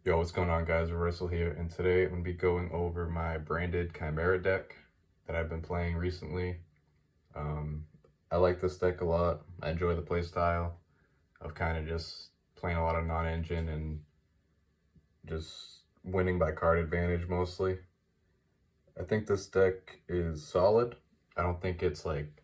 Yo, what's going on, guys? Reversal here, and today I'm going to be going over my branded Chimera deck that I've been playing recently. Um, I like this deck a lot. I enjoy the play style of kind of just playing a lot of non-engine and just winning by card advantage mostly. I think this deck is solid. I don't think it's like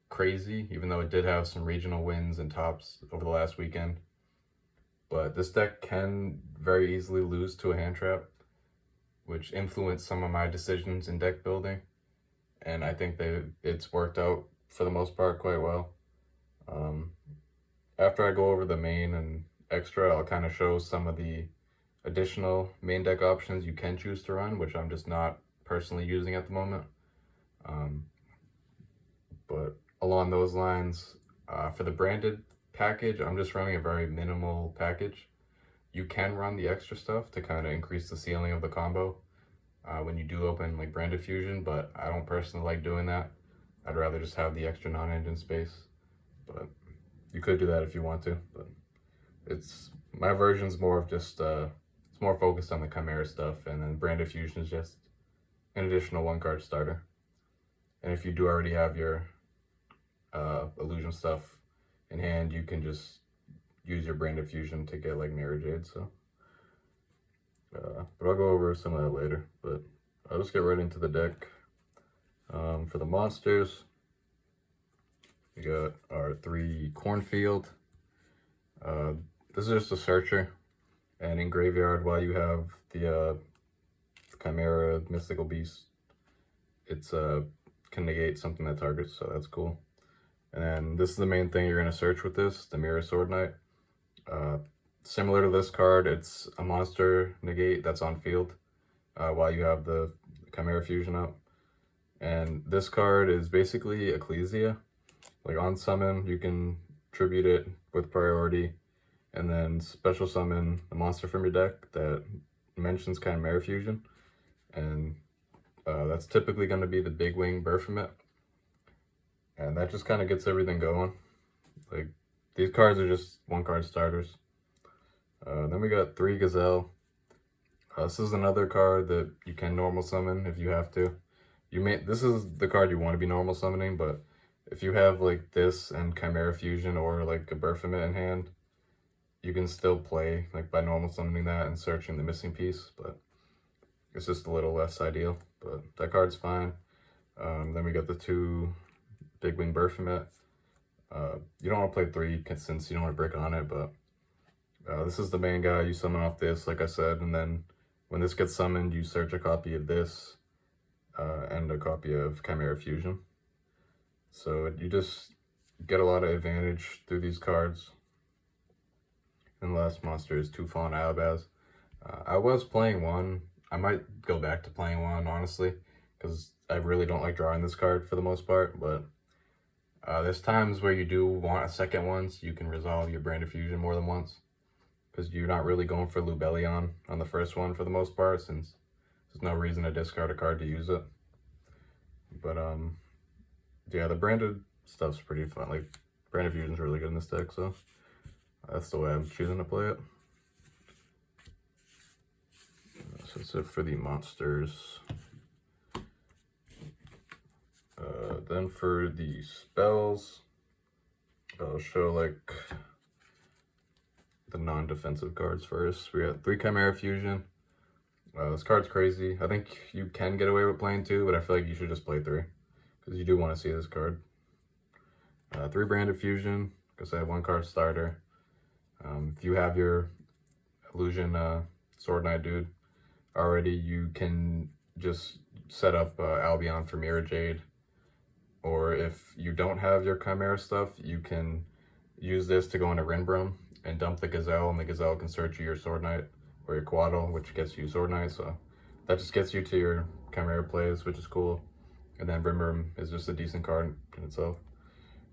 crazy, even though it did have some regional wins and tops over the last weekend. But this deck can very easily lose to a hand trap, which influenced some of my decisions in deck building. And I think it's worked out for the most part quite well. Um, After I go over the main and extra, I'll kind of show some of the additional main deck options you can choose to run, which I'm just not personally using at the moment. Um, but along those lines, for the branded package, I'm just running a very minimal package. You can run the extra stuff to kind of increase the ceiling of the combo when you do open like branded fusion, but I don't personally like doing that. I'd rather just have the extra non-engine space, but you could do that if you want to. But my version's more of just it's more focused on the Chimera stuff, and then branded fusion is just an additional one card starter. And if you do already have your illusion stuff in hand, you can just use your branded fusion to get like Mirror Jade. So but I'll go over some of that later. But I'll just get right into the deck. For the monsters, we got our 3 Cornfield. This is just a searcher, and in graveyard, while you have the Chimera Mystical Beast, it's can negate something that targets, so that's cool. And then this is the main thing you're going to search with this, the Mirror Sword Knight. Similar to this card, it's a monster negate that's on field while you have the Chimera Fusion up. And this card is basically Ecclesia. Like on summon, you can tribute it with priority, and then special summon a monster from your deck that mentions Chimera Fusion. And that's typically going to be the Big Wing Baphomet. And that just kind of gets everything going. Like, these cards are just one card starters. Then we got 3 Gazelle. This is another card that you can normal summon if you have to. This is the card you want to be normal summoning, but if you have like this and Chimera Fusion or like a Baphomet in hand, you can still play like by normal summoning that and searching the missing piece, but it's just a little less ideal, but that card's fine. Then we got the 2 Big Wing Baphomet. You don't want to play 3 since you don't want to break on it, but this is the main guy. You summon off this, like I said, and then when this gets summoned, you search a copy of this and a copy of Chimera Fusion. So you just get a lot of advantage through these cards. And the last monster is 2 Fallen Alabaz. I was playing 1. I might go back to playing 1, honestly, because I really don't like drawing this card for the most part, but there's times where you do want a second one, so you can resolve your branded fusion more than once, because you're not really going for Lubellion on the first one for the most part, since there's no reason to discard a card to use it. But yeah, the branded stuff's pretty fun. Like, branded fusion's really good in this deck, so that's the way I'm choosing to play it. So that's it for the monsters. Then for the spells, I'll show like the non-defensive cards first. We got 3 Chimera Fusion. This card's crazy. I think you can get away with playing 2, but I feel like you should just play 3, because you do want to see this card. 3 Branded Fusion, because I have 1 card starter. If you have your Illusion Sword Knight dude already, you can just set up Albion for Mirror Jade. Or if you don't have your Chimera stuff, you can use this to go into Rinbrum and dump the Gazelle, and the Gazelle can search you your Sword Knight or your Quaddle, which gets you Sword Knight. So that just gets you to your Chimera plays, which is cool. And then Rinbrum is just a decent card in itself.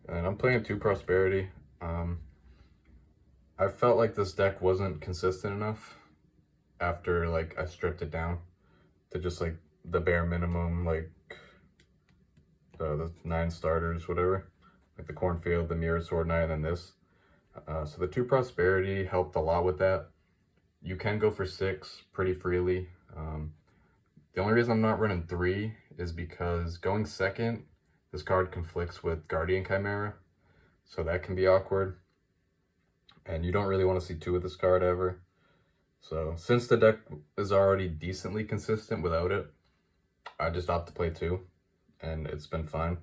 And I'm playing 2 Prosperity. I felt like this deck wasn't consistent enough after like I stripped it down to just like the bare minimum, like the 9 starters, whatever, like the Cornfield, the Mirror Sword Knight, and then this. So the 2 Prosperity helped a lot with that. you can go for 6 pretty freely. The only reason I'm not running 3 is because going second, this card conflicts with Guardian Chimera, so that can be awkward. And you don't really want to see 2 with this card ever. So since the deck is already decently consistent without it, I just opt to play 2, and it's been fine.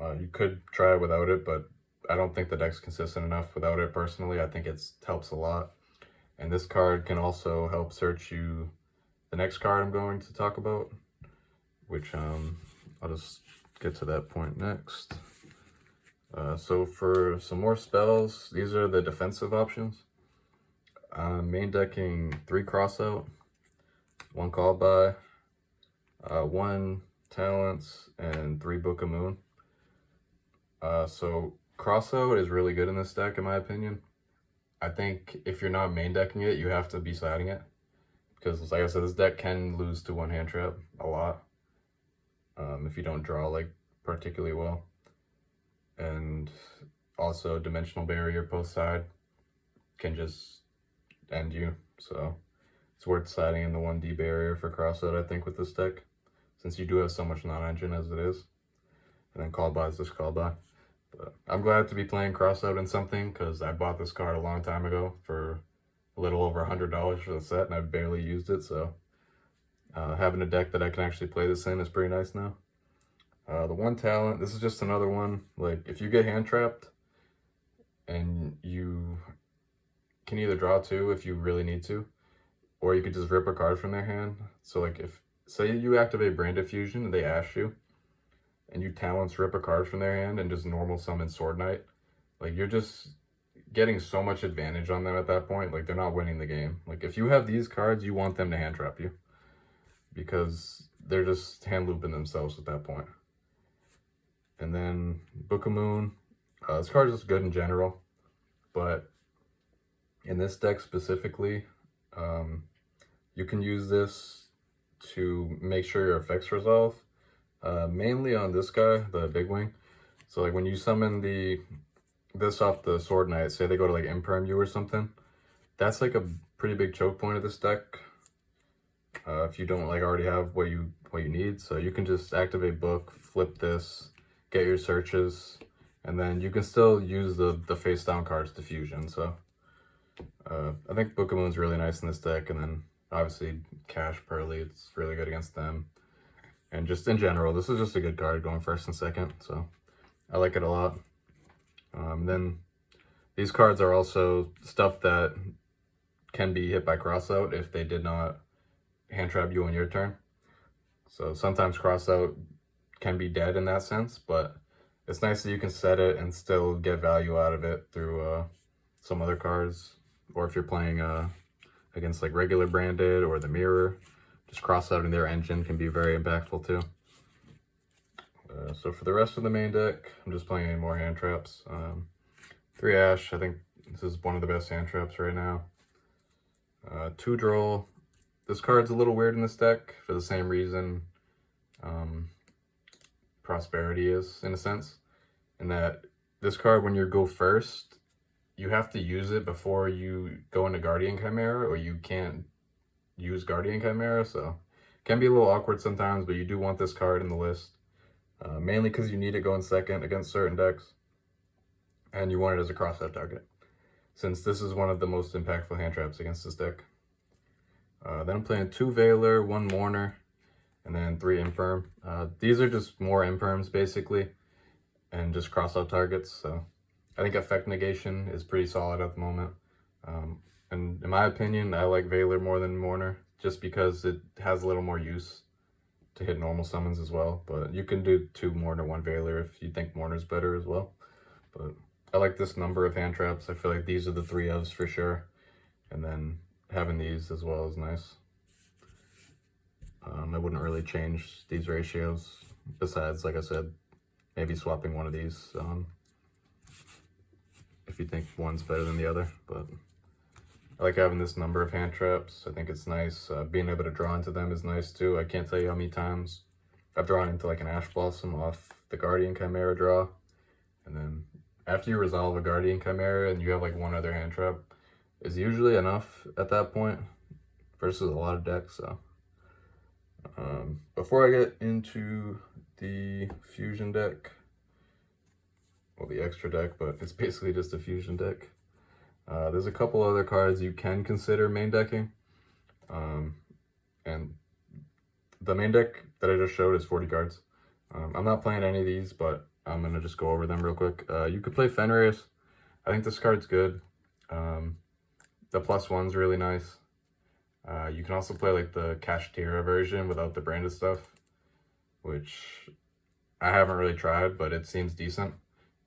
You could try it without it, but I don't think the deck's consistent enough without it personally. I think it helps a lot. And this card can also help search you the next card I'm going to talk about, which I'll just get to that point next. So for some more spells, these are the defensive options. Main decking 3 Crossout, 1 Call By, 1 Talents, and 3 Book of Moon. So Crossout is really good in this deck, in my opinion. I think if you're not main decking it, you have to be siding it. Because, like I said, this deck can lose to 1 hand trap a lot. If you don't draw, like, particularly well. And also, Dimensional Barrier post side can just end you. So it's worth siding in the 1D barrier for Crossout, I think, with this deck. Since you do have so much non-engine as it is. And then Call By is just Call By. But I'm glad to be playing Crossout in something, because I bought this card a long time ago for a little over $100 for the set, and I've barely used it, so having a deck that I can actually play this in is pretty nice now. The 1 Talent, this is just another one. Like, if you get hand trapped, and you can either draw 2 if you really need to, or you could just rip a card from their hand. So, like, if, say you activate Branded Fusion and they ash you, and you Talents rip a card from their hand and just normal summon Sword Knight, like, you're just getting so much advantage on them at that point. Like, they're not winning the game. Like, if you have these cards, you want them to hand trap you, because they're just hand looping themselves at that point. And then Book of Moon, this card is just good in general, but in this deck specifically, you can use this to make sure your effects resolve, mainly on this guy, the Big Wing. So, like, when you summon this off the Sword Knight, say they go to, like, Imperm you or something, that's, like, a pretty big choke point of this deck, if you don't, like, already have what you need. So you can just activate Book, flip this, get your searches, and then you can still use the face down cards to fusion. So I think Book of Moon's really nice in this deck, and then obviously Cash Pearly, it's really good against them. And just in general, this is just a good card going first and second, so I like it a lot. Then these cards are also stuff that can be hit by Crossout if they did not hand trap you on your turn. So sometimes Crossout can be dead in that sense, but it's nice that you can set it and still get value out of it through some other cards. Or if you're playing against, like, regular Branded or the Mirror, just Crossouting their engine can be very impactful too. So for the rest of the main deck, I'm just playing any more hand traps. 3 Ash, I think this is one of the best hand traps right now. 2 Droll. This card's a little weird in this deck for the same reason Prosperity is, in a sense. In that this card, when you go first, you have to use it before you go into Guardian Chimera, or you can't use Guardian Chimera, so it can be a little awkward sometimes, but you do want this card in the list. Mainly because you need it going second against certain decks, and you want it as a Crossout target, since this is one of the most impactful hand traps against this deck. Then I'm playing 2 Veiler, 1 Mourner, and then 3 Imperm. These are just more Imperms, basically, and just Crossout targets, so I think Effect Negation is pretty solid at the moment. And in my opinion, I like Veiler more than Mourner, just because it has a little more use to hit normal summons as well. But you can do 2 Mourner, 1 Veiler if you think Mourner's better as well. But I like this number of hand traps. I feel like these are the 3 ofs for sure. And then having these as well is nice. I wouldn't really change these ratios, besides, like I said, maybe swapping one of these if you think one's better than the other. But I like having this number of hand traps. I think it's nice. Being able to draw into them is nice too. I can't tell you how many times I've drawn into, like, an Ash Blossom off the Guardian Chimera draw, and then after you resolve a Guardian Chimera and you have, like, one other hand trap, is usually enough at that point versus a lot of decks. So before I get into the fusion deck, well, the extra deck, but it's basically just a fusion deck. There's a couple other cards you can consider main decking. And the main deck that I just showed is 40 cards. I'm not playing any of these, but I'm going to just go over them real quick. You could play Fenris. I think this card's good. The +1's really nice. You can also play like the Chimera version without the branded stuff, which I haven't really tried, but it seems decent.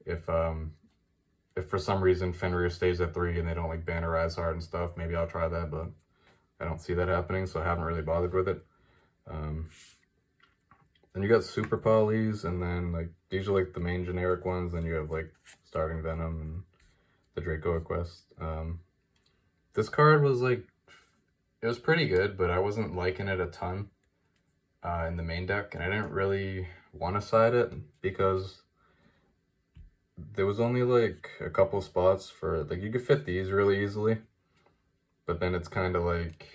If for some reason Fenrir stays at 3 and they don't like ban a Rise Heart and stuff, maybe I'll try that, but I don't see that happening, so I haven't really bothered with it. Then you got Super Polys, and then like these are like the main generic ones. Then you have like Starting Venom and the Draco Quest. This card was like, it was pretty good, but I wasn't liking it a ton in the main deck, and I didn't really want to side it because there was only like a couple spots for like, you could fit these really easily, but then it's kind of like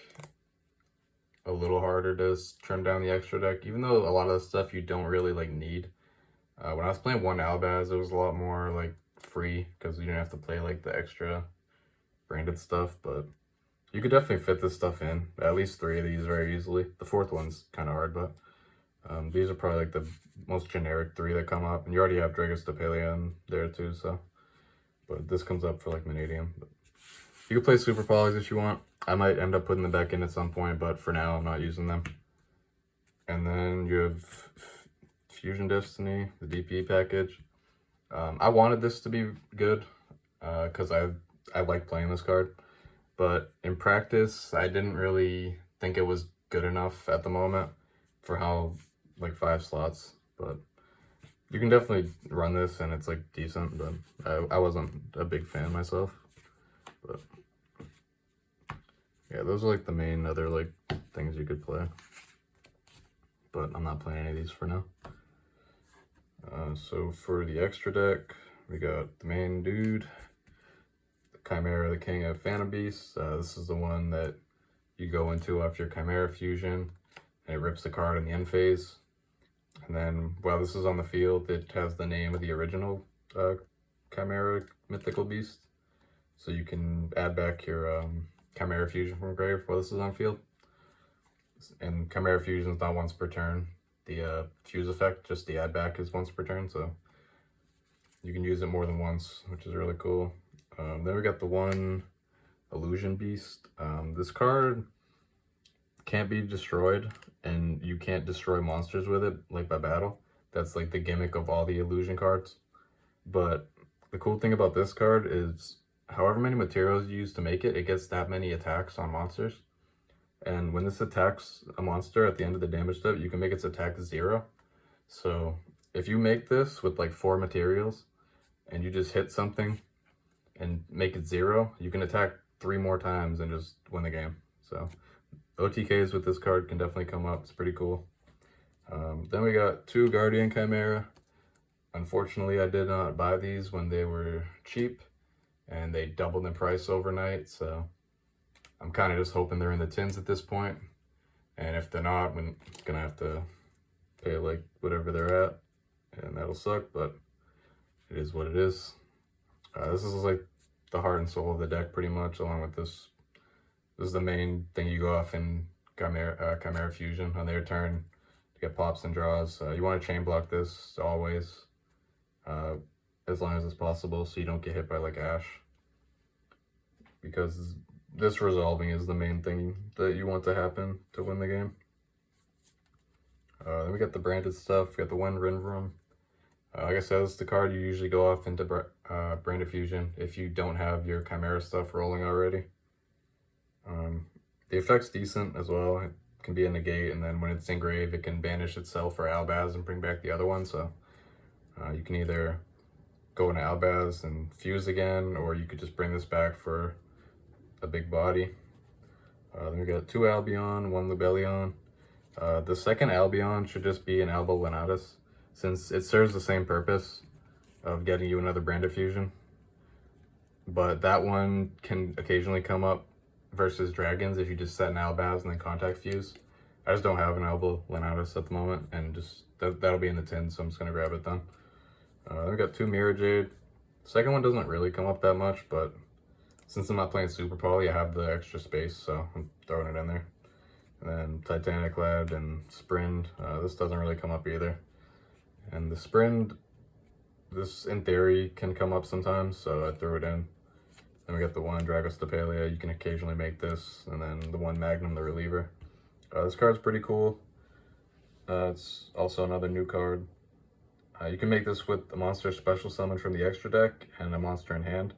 a little harder to trim down the extra deck, even though a lot of the stuff you don't really like need. When I was playing one Albaz, it was a lot more like free because you didn't have to play like the extra branded stuff, but you could definitely fit this stuff in, at least 3 of these very easily. The 4th one's kind of hard, but these are probably like the most generic 3 that come up, and you already have Dragos Depelia in there too, so. But this comes up for like Vanadium. But you can play Super Polys if you want. I might end up putting them back in at some point, but for now I'm not using them. And then you have Fusion Destiny, the DP package. I wanted this to be good because I like playing this card, but in practice I didn't really think it was good enough at the moment for how like 5 slots. But you can definitely run this and it's like decent, but I wasn't a big fan myself. But yeah, those are like the main other like things you could play, but I'm not playing any of these for now. So for the extra deck, we got the main dude, the Chimera, the King of Phantom Beasts. This is the one that you go into after your Chimera fusion, and it rips the card in the end phase. And then while this is on the field, it has the name of the original Chimera mythical beast, so you can add back your Chimera fusion from grave while this is on field. And Chimera fusion is not once per turn. The fuse effect, just the add back, is once per turn, so you can use it more than once, which is really cool. Then we got the one Illusion Beast. This card can't be destroyed, and you can't destroy monsters with it like by battle. That's like the gimmick of all the illusion cards. But the cool thing about this card is however many materials you use to make it, it gets that many attacks on monsters. And when this attacks a monster at the end of the damage step, you can make its attack 0. So if you make this with like 4 materials and you just hit something and make it 0, you can attack 3 more times and just win the game. So OTKs with this card can definitely come up. It's pretty cool. Then we got 2 Guardian Chimera. Unfortunately, I did not buy these when they were cheap, and they doubled in price overnight, so I'm kind of just hoping they're in the tins at this point. And if they're not, I'm gonna have to pay like whatever they're at, and that'll suck, but it is what it is. This is like the heart and soul of the deck pretty much, along with this. This is the main thing you go off in Chimera Fusion on their turn to get pops and draws. You want to chain block this always, as long as it's possible, so you don't get hit by like Ash, because this resolving is the main thing that you want to happen to win the game. Then we got the branded stuff. We got the one Rinvrum. Like I said, this is the card you usually go off into branded fusion if you don't have your Chimera stuff rolling already. The effect's decent as well. It can be a negate, and then when it's in grave, it can banish itself for Albaz and bring back the other one. So you can either go into Albaz and fuse again, or you could just bring this back for a big body. Then we got 2 Albion, 1 Lubellion. The second Albion should just be an Albo Lenatus, since it serves the same purpose of getting you another branded fusion. but that one can occasionally come up versus dragons if you just set an Albaz and then contact fuse. I just don't have an Alba Lenatus at the moment, and just that'll be in the tin, so I'm just gonna grab it then. Then we got 2 Mirror Jade. Second one doesn't really come up that much, but since I'm not playing Super Poly, I have the extra space, so I'm throwing it in there. And then Titanic Lad and Sprind. This doesn't really come up either. And the Sprind, this in theory can come up sometimes, so I threw it in. Then we got the 1 Dragostapelia. You can occasionally make this, and then the 1 Magnum, the reliever. This card's pretty cool. It's also another new card. You can make this with a monster special summon from the extra deck and a monster in hand.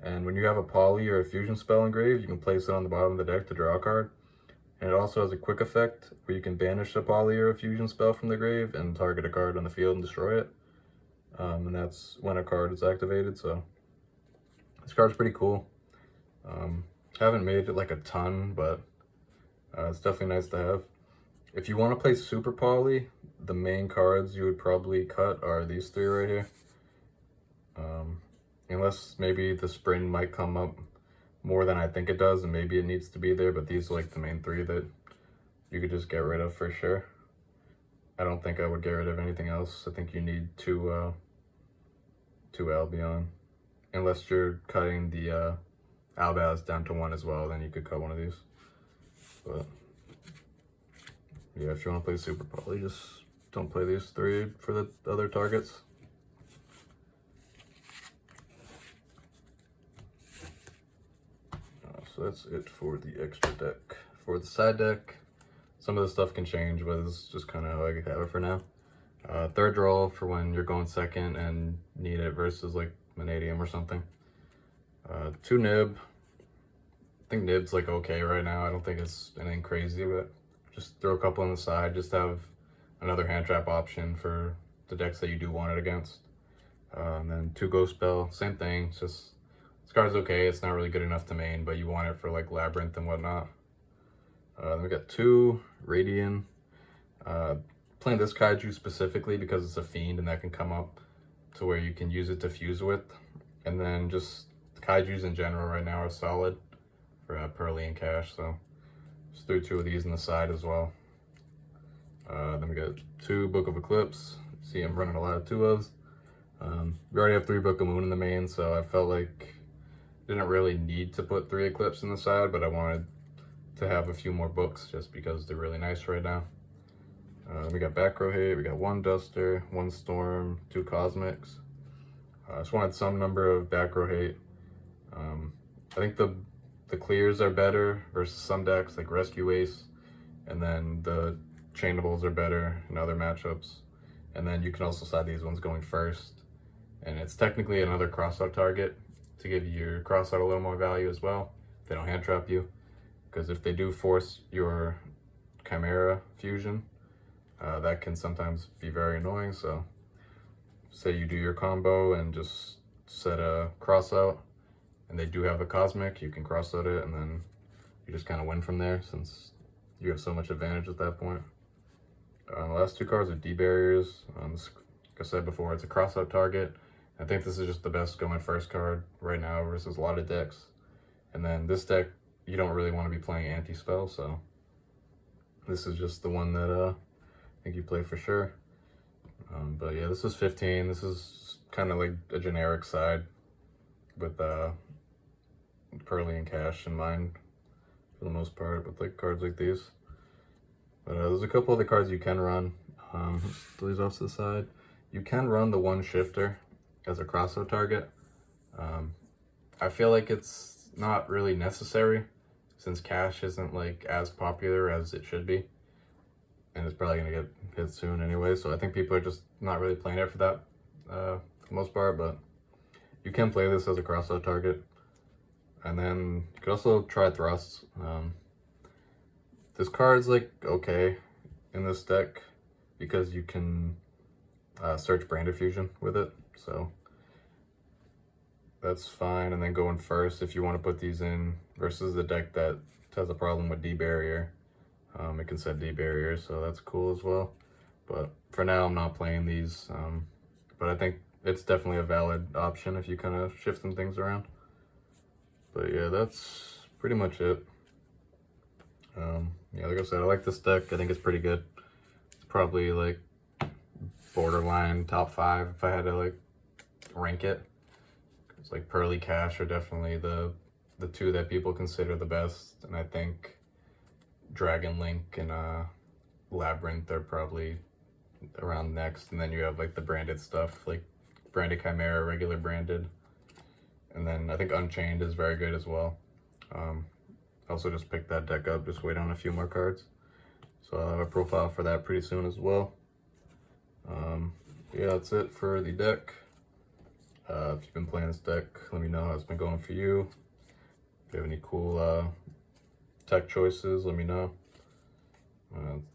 And when you have a poly or a fusion spell engraved, you can place it on the bottom of the deck to draw a card. And it also has a quick effect where you can banish a poly or a fusion spell from the grave and target a card on the field and destroy it. And that's when a card is activated, so this card's pretty cool. Haven't made it like a ton, but it's definitely nice to have. If you want to play Super Poly, the main cards you would probably cut are these 3 right here. Unless maybe the Spring might come up more than I think it does, and maybe it needs to be there, but these are like the main 3 that you could just get rid of for sure. I don't think I would get rid of anything else. I think you need 2 Albion. Unless you're cutting the Albaz down to 1 as well, then you could cut one of these. But yeah, if you want to play Super Poly, just don't play these 3 for the other targets. So that's it for the extra deck. For the side deck, some of the stuff can change, but it's just kind of how I have it for now. 3rd draw for when you're going second and need it versus like Vanadium or something. 2 Nib. I think Nib's like okay right now. I don't think it's anything crazy, but just throw a couple on the side. Just have another hand trap option for the decks that you do want it against. And then 2 Ghost Spell, same thing. It's just this card's okay. It's not really good enough to main, but you want it for like Labyrinth and whatnot. Then we got 2 Radiant. Playing this Kaiju specifically because it's a fiend and that can come up to where you can use it to fuse with. And then just Kaijus in general right now are solid for Pearly and Cash, so just threw 2 of these on the side as well. Then we got 2 Book of Eclipse. See, I'm running a lot of 2-ofs. We already have 3 Book of Moon in the main, so I felt like I didn't really need to put 3 Eclipse in the side, but I wanted to have a few more books just because they're really nice right now. We got Back Row Hate, we got 1 Duster, 1 Storm, 2 Cosmics. I just wanted some number of Back Row Hate. I think the clears are better versus some decks like Rescue Ace, and then the chainables are better in other matchups. And then you can also side these ones going first. And it's technically another crossout target to give your crossout a little more value as well. They don't hand trap you, because if they do force your Chimera fusion, that can sometimes be very annoying. So say you do your combo and just set a crossout, and they do have a Cosmic, you can crossout it, and then you just kind of win from there since you have so much advantage at that point. The last 2 cards are D-Barriers. Like I said before, it's a crossout target. I think this is just the best going first card right now versus a lot of decks. And then this deck, you don't really want to be playing anti-spell, so this is just the one that I think you play for sure. But yeah, this is 15. This is kind of like a generic side with Pearly and Cash in mind for the most part, with like cards like these. But there's a couple other cards you can run. Throw these off to the side. You can run the 1 Shifter as a crossout target. I feel like it's not really necessary since Cash isn't like as popular as it should be, and it's probably gonna get hit soon anyway. So I think people are just not really playing it for that for the most part. But you can play this as a crossout target, and then you could also try Thrust. This card's like okay in this deck because you can search Branded Fusion with it, so that's fine. And then going first if you want to put these in versus the deck that has a problem with D-Barrier. It can set D-Barrier, so that's cool as well. But for now, I'm not playing these. But I think it's definitely a valid option if you kind of shift some things around. But yeah, that's pretty much it. Yeah, like I said, I like this deck. I think it's pretty good. It's probably like borderline top 5 if I had to like rank it. It's like Pearly Cash are definitely the two that people consider the best, and I think Dragon Link and Labyrinth are probably around next, and then you have like the branded stuff, like branded Chimera, regular branded, and then I think Unchained is very good as well. Also just picked that deck up, just wait on a few more cards, so I'll have a profile for that pretty soon as well. Yeah, that's it for the deck. If you've been playing this deck, let me know how it's been going for you. If you have any cool tech choices, let me know.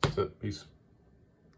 That's it. Peace.